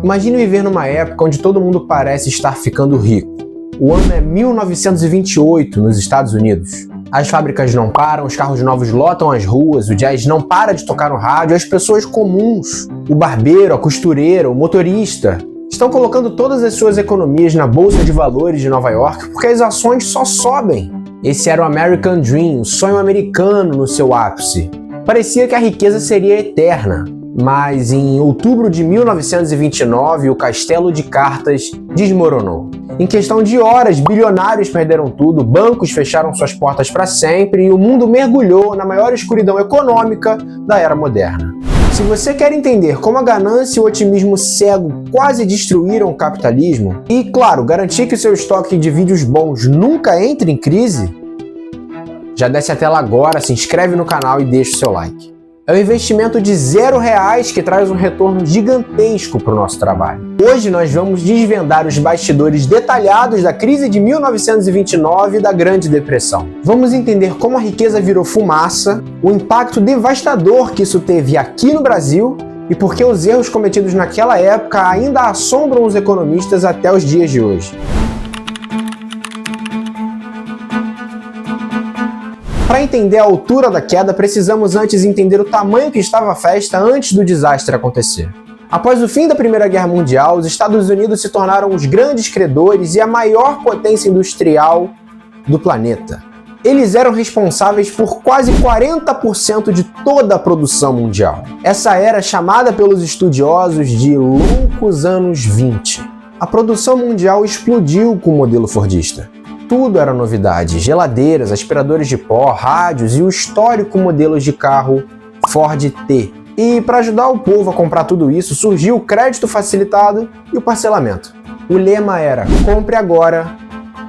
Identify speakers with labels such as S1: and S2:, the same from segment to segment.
S1: Imagine viver numa época onde todo mundo parece estar ficando rico. O ano é 1928 nos Estados Unidos. As fábricas não param, os carros novos lotam as ruas, o jazz não para de tocar no rádio, as pessoas comuns, o barbeiro, a costureira, o motorista, estão colocando todas as suas economias na Bolsa de Valores de Nova York porque as ações só sobem. Esse era o American Dream, o sonho americano no seu ápice. Parecia que a riqueza seria eterna, mas em outubro de 1929 o castelo de cartas desmoronou. Em questão de horas, bilionários perderam tudo, bancos fecharam suas portas para sempre e o mundo mergulhou na maior escuridão econômica da era moderna. Se você quer entender como a ganância e o otimismo cego quase destruíram o capitalismo e, claro, garantir que o seu estoque de vídeos bons nunca entre em crise, já desce a tela agora, se inscreve no canal e deixa o seu like. É um investimento de R$0 que traz um retorno gigantesco para o nosso trabalho. Hoje nós vamos desvendar os bastidores detalhados da crise de 1929 e da Grande Depressão. Vamos entender como a riqueza virou fumaça, o impacto devastador que isso teve aqui no Brasil e por que os erros cometidos naquela época ainda assombram os economistas até os dias de hoje. Para entender a altura da queda, precisamos antes entender o tamanho que estava a festa antes do desastre acontecer. Após o fim da Primeira Guerra Mundial, os Estados Unidos se tornaram os grandes credores e a maior potência industrial do planeta. Eles eram responsáveis por quase 40% de toda a produção mundial. Essa era chamada pelos estudiosos de loucos anos 20. A produção mundial explodiu com o modelo fordista. Tudo era novidade, geladeiras, aspiradores de pó, rádios e o histórico modelo de carro Ford T. E para ajudar o povo a comprar tudo isso, surgiu o crédito facilitado e o parcelamento. O lema era: compre agora,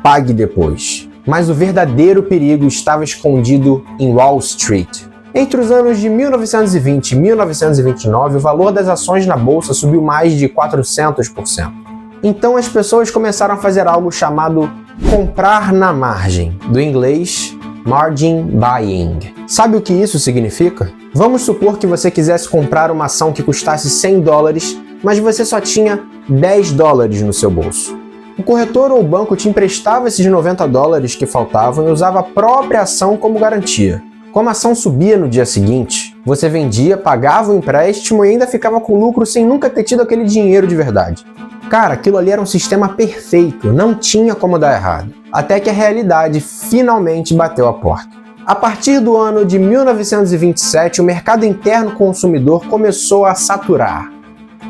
S1: pague depois. Mas o verdadeiro perigo estava escondido em Wall Street. Entre os anos de 1920 e 1929, o valor das ações na bolsa subiu mais de 400%. Então as pessoas começaram a fazer algo chamado comprar na margem, do inglês margin buying. Sabe o que isso significa? Vamos supor que você quisesse comprar uma ação que custasse $100, mas você só tinha $10 no seu bolso. O corretor ou o banco te emprestava esses $90 que faltavam e usava a própria ação como garantia. Como a ação subia no dia seguinte, você vendia, pagava o empréstimo e ainda ficava com lucro sem nunca ter tido aquele dinheiro de verdade. Cara, aquilo ali era um sistema perfeito, não tinha como dar errado. Até que a realidade finalmente bateu a porta. A partir do ano de 1927, o mercado interno consumidor começou a saturar.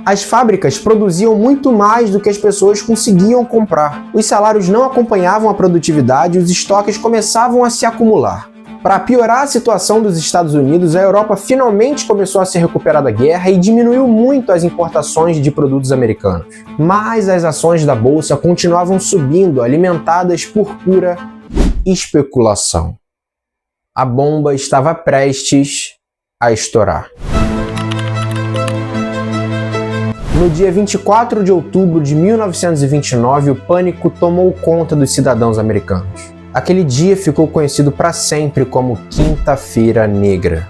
S1: As fábricas produziam muito mais do que as pessoas conseguiam comprar. Os salários não acompanhavam a produtividade e os estoques começavam a se acumular. Para piorar a situação dos Estados Unidos, a Europa finalmente começou a se recuperar da guerra e diminuiu muito as importações de produtos americanos. Mas as ações da bolsa continuavam subindo, alimentadas por pura especulação. A bomba estava prestes a estourar. No dia 24 de outubro de 1929, o pânico tomou conta dos cidadãos americanos. Aquele dia ficou conhecido para sempre como Quinta-feira Negra.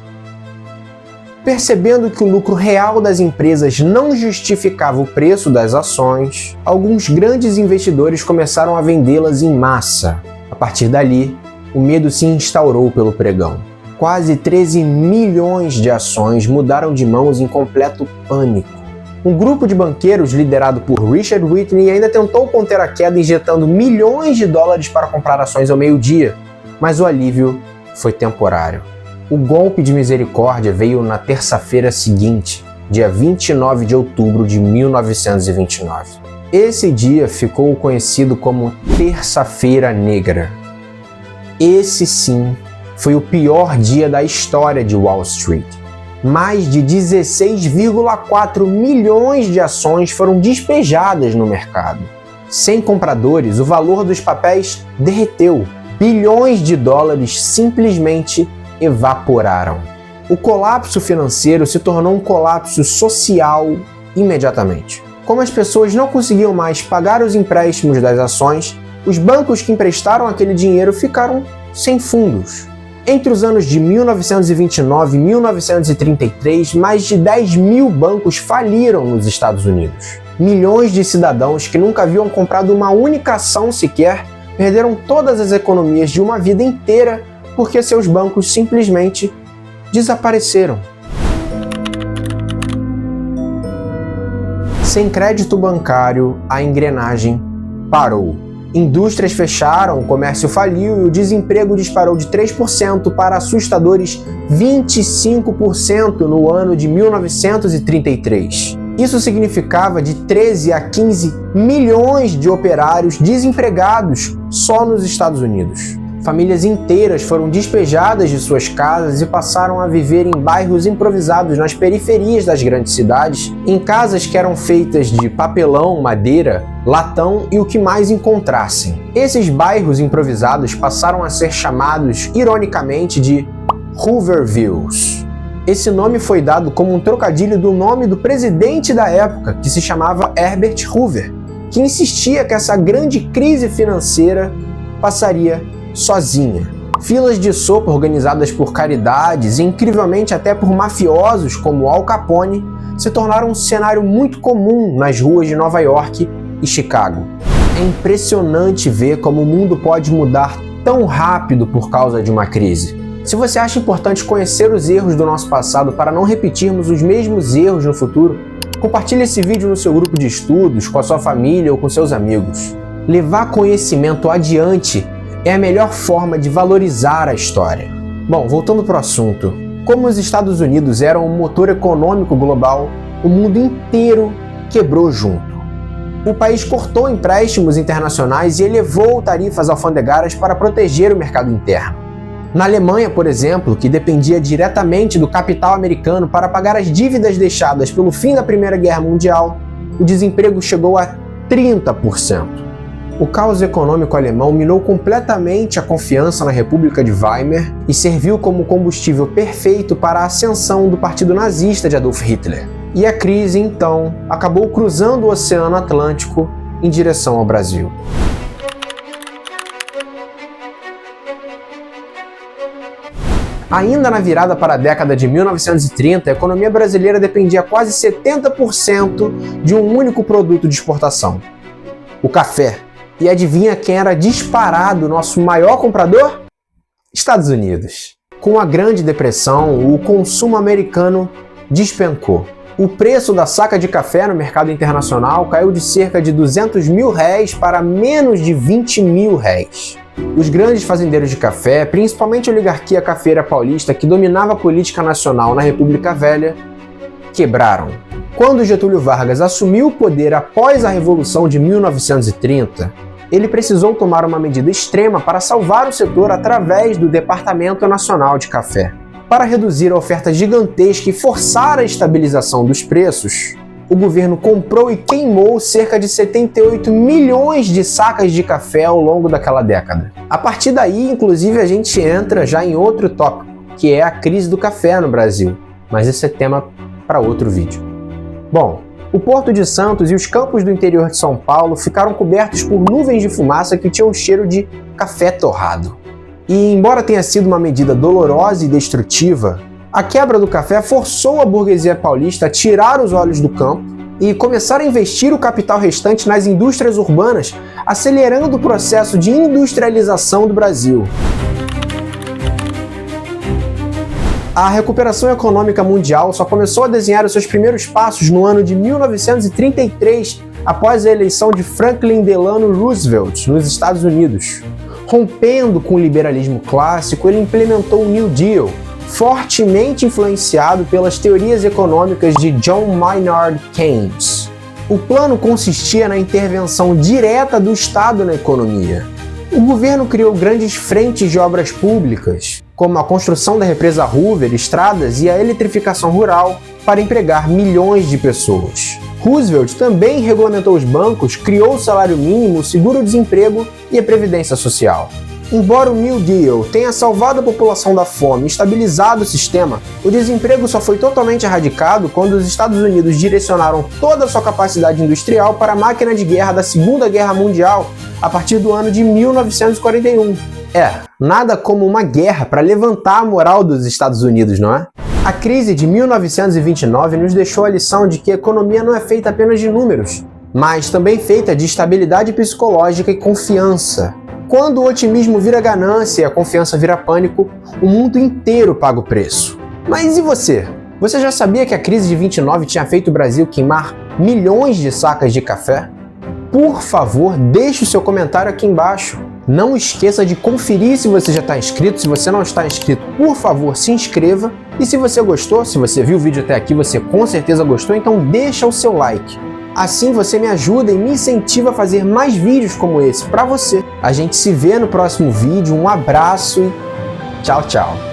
S1: Percebendo que o lucro real das empresas não justificava o preço das ações, alguns grandes investidores começaram a vendê-las em massa. A partir dali, o medo se instaurou pelo pregão. Quase 13 milhões de ações mudaram de mãos em completo pânico. Um grupo de banqueiros liderado por Richard Whitney ainda tentou conter a queda injetando milhões de dólares para comprar ações ao meio-dia, mas o alívio foi temporário. O golpe de misericórdia veio na terça-feira seguinte, dia 29 de outubro de 1929. Esse dia ficou conhecido como Terça-feira Negra. Esse sim foi o pior dia da história de Wall Street. Mais de 16,4 milhões de ações foram despejadas no mercado. Sem compradores, o valor dos papéis derreteu. Bilhões de dólares simplesmente evaporaram. O colapso financeiro se tornou um colapso social imediatamente. Como as pessoas não conseguiam mais pagar os empréstimos das ações, os bancos que emprestaram aquele dinheiro ficaram sem fundos. Entre os anos de 1929 e 1933, mais de 10 mil bancos faliram nos Estados Unidos. Milhões de cidadãos que nunca haviam comprado uma única ação sequer perderam todas as economias de uma vida inteira porque seus bancos simplesmente desapareceram. Sem crédito bancário, a engrenagem parou. Indústrias fecharam, o comércio faliu e o desemprego disparou de 3% para assustadores 25% no ano de 1933. Isso significava de 13 a 15 milhões de operários desempregados só nos Estados Unidos. Famílias inteiras foram despejadas de suas casas e passaram a viver em bairros improvisados nas periferias das grandes cidades, em casas que eram feitas de papelão, madeira, latão e o que mais encontrassem. Esses bairros improvisados passaram a ser chamados, ironicamente, de Hoovervilles. Esse nome foi dado como um trocadilho do nome do presidente da época, que se chamava Herbert Hoover, que insistia que essa grande crise financeira passaria sozinha. Filas de sopa organizadas por caridades e, incrivelmente, até por mafiosos como Al Capone se tornaram um cenário muito comum nas ruas de Nova York e Chicago. É impressionante ver como o mundo pode mudar tão rápido por causa de uma crise. Se você acha importante conhecer os erros do nosso passado para não repetirmos os mesmos erros no futuro, compartilhe esse vídeo no seu grupo de estudos, com a sua família ou com seus amigos. Levar conhecimento adiante é a melhor forma de valorizar a história. Bom, voltando para o assunto. Como os Estados Unidos eram um motor econômico global, o mundo inteiro quebrou junto. O país cortou empréstimos internacionais e elevou tarifas alfandegárias para proteger o mercado interno. Na Alemanha, por exemplo, que dependia diretamente do capital americano para pagar as dívidas deixadas pelo fim da Primeira Guerra Mundial, o desemprego chegou a 30%. O caos econômico alemão minou completamente a confiança na República de Weimar e serviu como combustível perfeito para a ascensão do partido nazista de Adolf Hitler. E a crise, então, acabou cruzando o Oceano Atlântico em direção ao Brasil. Ainda na virada para a década de 1930, a economia brasileira dependia quase 70% de um único produto de exportação: o café. E adivinha quem era disparado nosso maior comprador? Estados Unidos. Com a Grande Depressão, o consumo americano despencou. O preço da saca de café no mercado internacional caiu de cerca de R$200 mil para menos de R$20 mil. Os grandes fazendeiros de café, principalmente a oligarquia cafeira paulista que dominava a política nacional na República Velha, quebraram. Quando Getúlio Vargas assumiu o poder após a Revolução de 1930, ele precisou tomar uma medida extrema para salvar o setor através do Departamento Nacional de Café. Para reduzir a oferta gigantesca e forçar a estabilização dos preços, o governo comprou e queimou cerca de 78 milhões de sacas de café ao longo daquela década. A partir daí, inclusive, a gente entra já em outro tópico, que é a crise do café no Brasil. Mas esse é tema para outro vídeo. Bom, o Porto de Santos e os campos do interior de São Paulo ficaram cobertos por nuvens de fumaça que tinham cheiro de café torrado. E, embora tenha sido uma medida dolorosa e destrutiva, a quebra do café forçou a burguesia paulista a tirar os olhos do campo e começar a investir o capital restante nas indústrias urbanas, acelerando o processo de industrialização do Brasil. A recuperação econômica mundial só começou a desenhar os seus primeiros passos no ano de 1933, após a eleição de Franklin Delano Roosevelt nos Estados Unidos. Rompendo com o liberalismo clássico, ele implementou o New Deal, fortemente influenciado pelas teorias econômicas de John Maynard Keynes. O plano consistia na intervenção direta do Estado na economia. O governo criou grandes frentes de obras públicas, como a construção da represa Hoover, estradas e a eletrificação rural, para empregar milhões de pessoas. Roosevelt também regulamentou os bancos, criou o salário mínimo, o seguro-desemprego e a previdência social. Embora o New Deal tenha salvado a população da fome e estabilizado o sistema, o desemprego só foi totalmente erradicado quando os Estados Unidos direcionaram toda a sua capacidade industrial para a máquina de guerra da Segunda Guerra Mundial a partir do ano de 1941. Nada como uma guerra para levantar a moral dos Estados Unidos, não é? A crise de 1929 nos deixou a lição de que a economia não é feita apenas de números, mas também feita de estabilidade psicológica e confiança. Quando o otimismo vira ganância e a confiança vira pânico, o mundo inteiro paga o preço. Mas e você? Você já sabia que a crise de 29 tinha feito o Brasil queimar milhões de sacas de café? Por favor, deixe o seu comentário aqui embaixo. Não esqueça de conferir se você já está inscrito. Se você não está inscrito, por favor, se inscreva. E se você gostou, se você viu o vídeo até aqui, você com certeza gostou, então deixa o seu like. Assim você me ajuda e me incentiva a fazer mais vídeos como esse para você. A gente se vê no próximo vídeo. Um abraço e tchau, tchau.